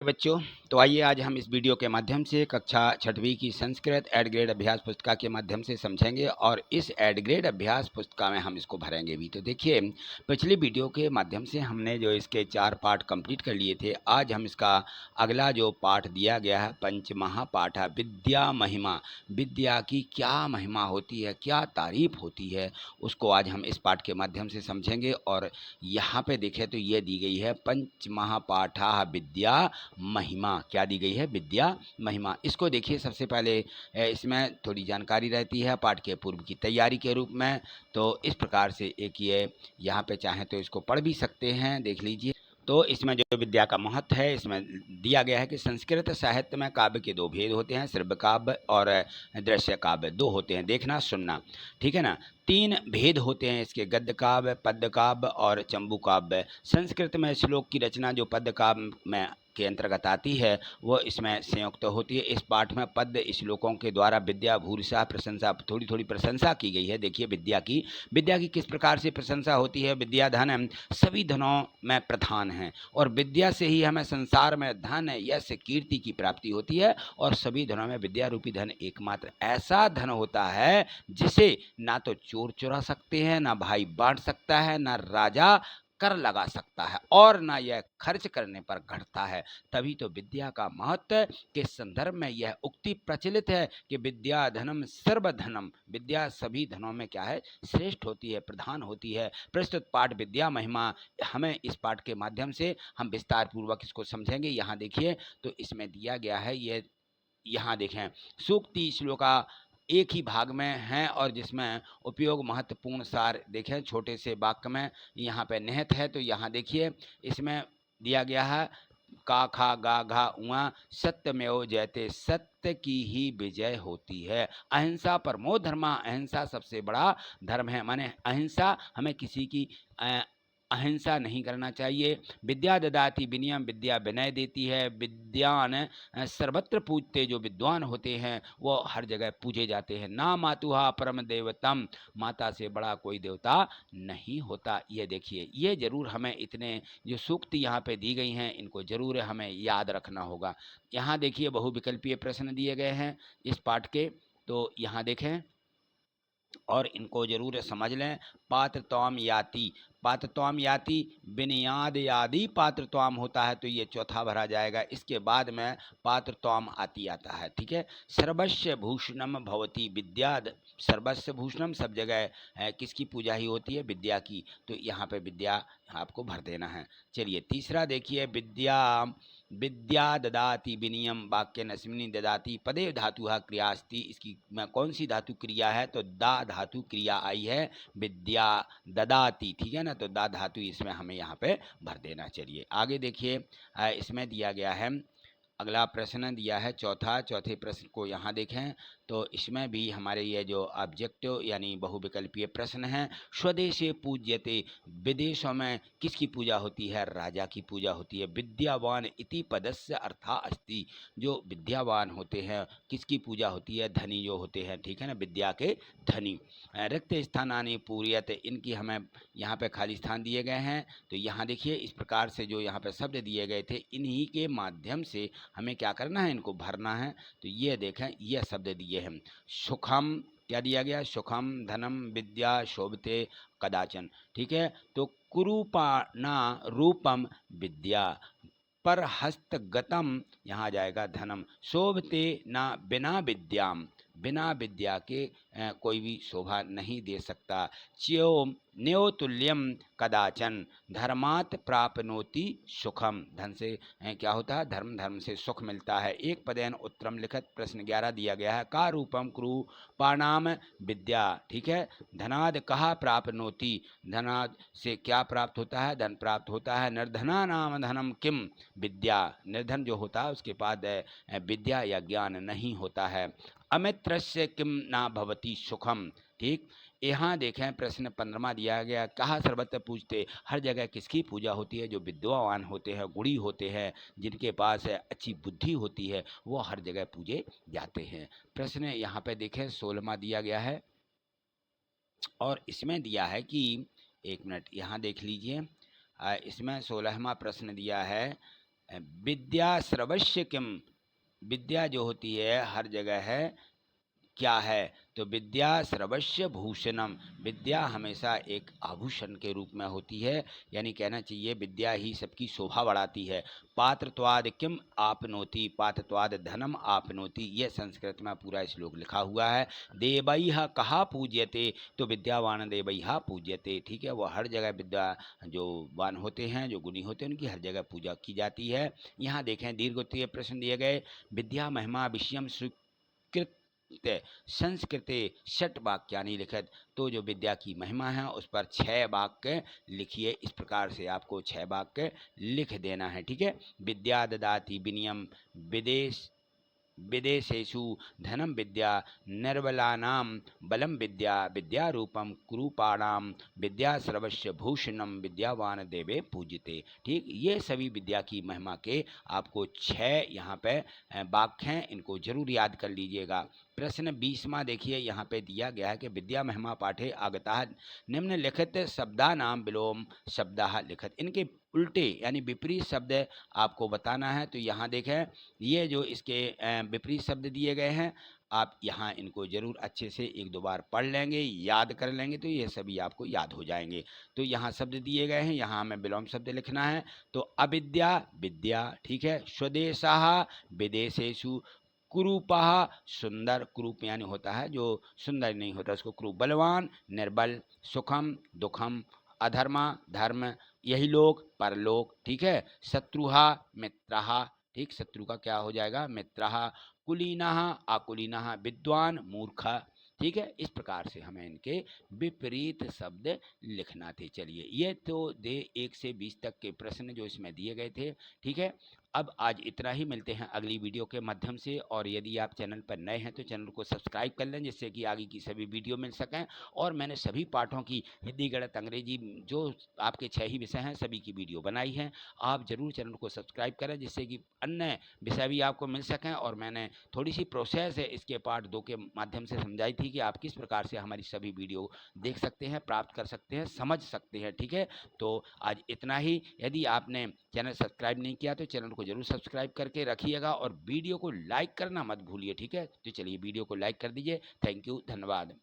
बच्चों, तो आइए आज हम इस वीडियो के माध्यम से कक्षा छठवीं की संस्कृत एड ग्रेड अभ्यास पुस्तिका के माध्यम से समझेंगे और इस एड ग्रेड अभ्यास पुस्तिका में हम इसको भरेंगे भी। तो देखिए, पिछली वीडियो के माध्यम से हमने जो इसके 4 पाठ कंप्लीट कर लिए थे। आज हम इसका अगला जो पाठ दिया गया है, पंचमहापाठ है विद्या महिमा। विद्या की क्या महिमा होती है, क्या तारीफ होती है, उसको आज हम इस पाठ के माध्यम से समझेंगे। और यहाँ पे देखें तो ये दी गई है पंचमहापाठा विद्या महिमा। क्या दी गई है? विद्या महिमा। इसको देखिए, सबसे पहले इसमें थोड़ी जानकारी रहती है पाठ के पूर्व की तैयारी के रूप में। तो इस प्रकार से एक ये यहाँ पे चाहें तो इसको पढ़ भी सकते हैं, देख लीजिए। तो इसमें जो विद्या का महत्व है, इसमें दिया गया है कि संस्कृत साहित्य में काव्य के 2 भेद होते हैं, श्रव्य काव्य और दृश्य काव्य। 2 होते हैं, देखना सुनना, ठीक है ना। 3 भेद होते हैं इसके, गद्य काव्य, पद्य काव्य और चंबू काव्य। संस्कृत में श्लोक की रचना जो पद्य काव्य में के अंतर्गत आती है, वो इसमें संयुक्त होती है। इस पाठ में पद्य श्लोकों के द्वारा विद्या भूरिशा प्रशंसा, थोड़ी थोड़ी प्रशंसा की गई है। देखिए विद्या की किस प्रकार से प्रशंसा होती है। विद्या धन सभी धनों में प्रधान है और विद्या से ही हमें संसार में धन, यश, कीर्ति की प्राप्ति होती है। और सभी धनों में विद्या रूपी धन एकमात्र ऐसा धन होता है जिसे ना तो चोर चुरा सकते हैं, ना भाई बांट सकता है, ना राजा कर लगा सकता है और ना यह खर्च करने पर घटता है। तभी तो विद्या का महत्व के संदर्भ में यह उक्ति प्रचलित है कि विद्या धनम सर्वधनम। विद्या सभी धनों में क्या है? श्रेष्ठ होती है, प्रधान होती है। प्रस्तुत पाठ विद्या महिमा, हमें इस पाठ के माध्यम से हम विस्तार पूर्वक इसको समझेंगे। यहाँ देखिए, तो इसमें दिया गया है, ये यहाँ देखें, सूक्ति श्लोका एक ही भाग में हैं और जिसमें उपयोग महत्वपूर्ण सार देखें छोटे से वाक्य में यहाँ पे निहित है। तो यहाँ देखिए, इसमें दिया गया है का खा गा घा उआ सत्यमेव जयते, सत्य की ही विजय होती है। अहिंसा परमो धर्मा, अहिंसा सबसे बड़ा धर्म है। माने अहिंसा, हमें किसी की अहिंसा नहीं करना चाहिए। विद्या ददाति विनयम, विद्या विनय देती है। विद्यान सर्वत्र पूजते, जो विद्वान होते हैं वो हर जगह पूजे जाते हैं। ना मातुहा परम देवतम, माता से बड़ा कोई देवता नहीं होता। ये देखिए, ये जरूर हमें इतने जो सूक्ति यहाँ पे दी गई हैं, इनको जरूर हमें याद रखना होगा। यहाँ देखिए, बहुविकल्पीय प्रश्न दिए गए हैं इस पाठ के, तो यहाँ देखें और इनको जरूर समझ लें। पात्रत्वाम याति, पात्रत्वाम याति, बिनियाद यादि पात्रत्वाम होता है, तो ये चौथा भरा जाएगा। इसके बाद में पात्रत्वाम आती आता है, ठीक है। सर्वस्व भूषणम भवती विद्या, सर्वस्व भूषणम सब जगह है, किसकी पूजा ही होती है? विद्या की। तो यहाँ पे विद्या आपको भर देना है। चलिए तीसरा देखिए, विद्या ददाति विनियम वाक्य नस्मिनी ददाति पदे धातु क्रियास्ति। इसकी में कौन सी धातु क्रिया है? तो दा धातु क्रिया आई है, विद्या ददाति, ठीक है ना। तो दा धातु इसमें हमें यहाँ पे भर देना। चलिए आगे देखिए, इसमें दिया गया है, अगला प्रश्न दिया है चौथे प्रश्न को यहाँ देखें। तो इसमें भी हमारे ये जो ऑब्जेक्टिव यानी बहुविकल्पीय प्रश्न हैं। स्वदेशे पूज्यते, विदेशों में किसकी पूजा होती है? राजा की पूजा होती है। विद्यावान इति पदस्य अर्था अस्ति, जो विद्यावान होते हैं किसकी पूजा होती है? धनी जो होते हैं, ठीक है ना, विद्या के धनी। रिक्त स्थानानि पूर्यते, इनकी हमें यहाँ पे खाली स्थान दिए गए हैं। तो यहाँ देखिए, इस प्रकार से जो यहाँ पे शब्द दिए गए थे, इन्हीं के माध्यम से हमें क्या करना है? इनको भरना है। तो ये देखें, ये शब्द दिए हैं। सुखम, क्या दिया गया? सुखम धनम विद्या शोभते कदाचन, ठीक है। तो कुरूपाणा रूपम विद्या, पर हस्तगतम, यहाँ आ जाएगा धनम। शोभते ना बिना विद्याम, बिना विद्या के कोई भी शोभा नहीं दे सकता। च्यो न्योतुल्यम कदाचन, धर्मात् प्राप्नोति सुखम, धन से क्या होता है? धर्म, धर्म से सुख मिलता है। एक पदेन उत्तरम लिखित प्रश्न 11 दिया गया है। का रूपम क्रूपाणाम विद्या, ठीक है। धनाद कहा प्राप्नोति, धनाद से क्या प्राप्त होता है? धन प्राप्त होता है। निर्धना नाम धनम किम विद्या, निर्धन जो होता है उसके पास विद्या या ज्ञान नहीं होता है। अमित्रस्य किम ना भवति सुखम, ठीक। यहाँ देखें, प्रश्न 15वां दिया गया, कहा सर्वत्र पूजते, हर जगह किसकी पूजा होती है? जो विद्वान होते हैं, गुणी होते हैं, जिनके पास अच्छी बुद्धि होती है, वो हर जगह पूजे जाते हैं। प्रश्न यहाँ पे देखें 16वां दिया गया है और इसमें दिया है कि, एक मिनट यहाँ देख लीजिए, इसमें 16वां प्रश्न दिया है विद्या सर्वस्य किम, विद्या जो होती है हर जगह है, क्या है? तो विद्या सर्वस्य भूषणम, विद्या हमेशा एक आभूषण के रूप में होती है, यानी कहना चाहिए विद्या ही सबकी शोभा बढ़ाती है। पात्रत्वाद किम आपनोति, पात्रत्वाद धनम आपनोति, यह संस्कृत में पूरा श्लोक लिखा हुआ है। देवैः कहा पूज्यते, तो विद्यावान देवैः पूज्यते, ठीक है। वह हर जगह विद्या जो वान होते हैं, जो गुणी होते हैं, उनकी हर जगह पूजा की जाती है। यहाँ देखें दीर्घोत्तरीय प्रश्न दिए गए, विद्या महिमा विषयम स्वीकृत संस्कृते षट वाक्यानि लिखित, तो जो विद्या की महिमा है उस पर 6 वाक्य लिखिए। इस प्रकार से आपको 6 वाक्य लिख देना है, ठीक है। विद्या ददाति विनयम विदेश विदेशेषु धनम विद्या, निर्बलानां बलम विद्या, विद्यारूपम कुरूपाणां विद्या सर्वस्य भूषणम, विद्यावान देवे पूजिते, ठीक। ये सभी विद्या की महिमा के आपको 6 यहाँ पे वाक्य हैं, इनको जरूर याद कर लीजिएगा। प्रश्न 20वां देखिए, यहाँ पे दिया गया है कि विद्या महिमा पाठे आगता निम्नलिखित शब्दानां विलोम शब्दाः लिखित, इनके उल्टे यानी विपरीत शब्द आपको बताना है। तो यहाँ देखें, ये जो इसके विपरीत शब्द दिए गए हैं, आप यहाँ इनको जरूर अच्छे से 1-2 बार पढ़ लेंगे, याद कर लेंगे, तो ये सभी आपको याद हो जाएंगे। तो यहाँ शब्द दिए गए हैं, यहाँ हमें विलोम शब्द लिखना है। तो अविद्या विद्या, ठीक है। स्वदेशः विदेशेषु, कुरूपः सुंदर, कुरूप यानी होता है जो सुंदर नहीं होता उसको कुरूप, बलवान निर्बल, सुखम दुखम, अधर्मा धर्म, यही लोग परलोक, ठीक है। शत्रुहा मित्रहा, ठीक, शत्रु का क्या हो जाएगा? मित्रहा। कुलीनः अकुलीनः, विद्वान मूर्ख, ठीक है। इस प्रकार से हमें इनके विपरीत शब्द लिखना थे। चलिए, ये तो 1 से 20 तक के प्रश्न जो इसमें दिए गए थे, ठीक है। अब आज इतना ही, मिलते हैं अगली वीडियो के माध्यम से। और यदि आप चैनल पर नए हैं तो चैनल को सब्सक्राइब कर लें, जिससे कि आगे की सभी वीडियो मिल सकें। और मैंने सभी पाठों की हिंदी गणित अंग्रेजी जो आपके 6 ही विषय हैं सभी की वीडियो बनाई है। आप ज़रूर चैनल को सब्सक्राइब करें, जिससे कि अन्य विषय भी आपको मिल सकें। और मैंने थोड़ी सी प्रोसेस है इसके पार्ट 2 के माध्यम से समझाई थी कि आप किस प्रकार से हमारी सभी वीडियो देख सकते हैं, प्राप्त कर सकते हैं, समझ सकते हैं, ठीक है। तो आज इतना ही। यदि आपने चैनल सब्सक्राइब नहीं किया तो चैनल को जरूर सब्सक्राइब करके रखिएगा, और वीडियो को लाइक करना मत भूलिए, ठीक है। तो चलिए वीडियो को लाइक कर दीजिए। थैंक यू, धन्यवाद।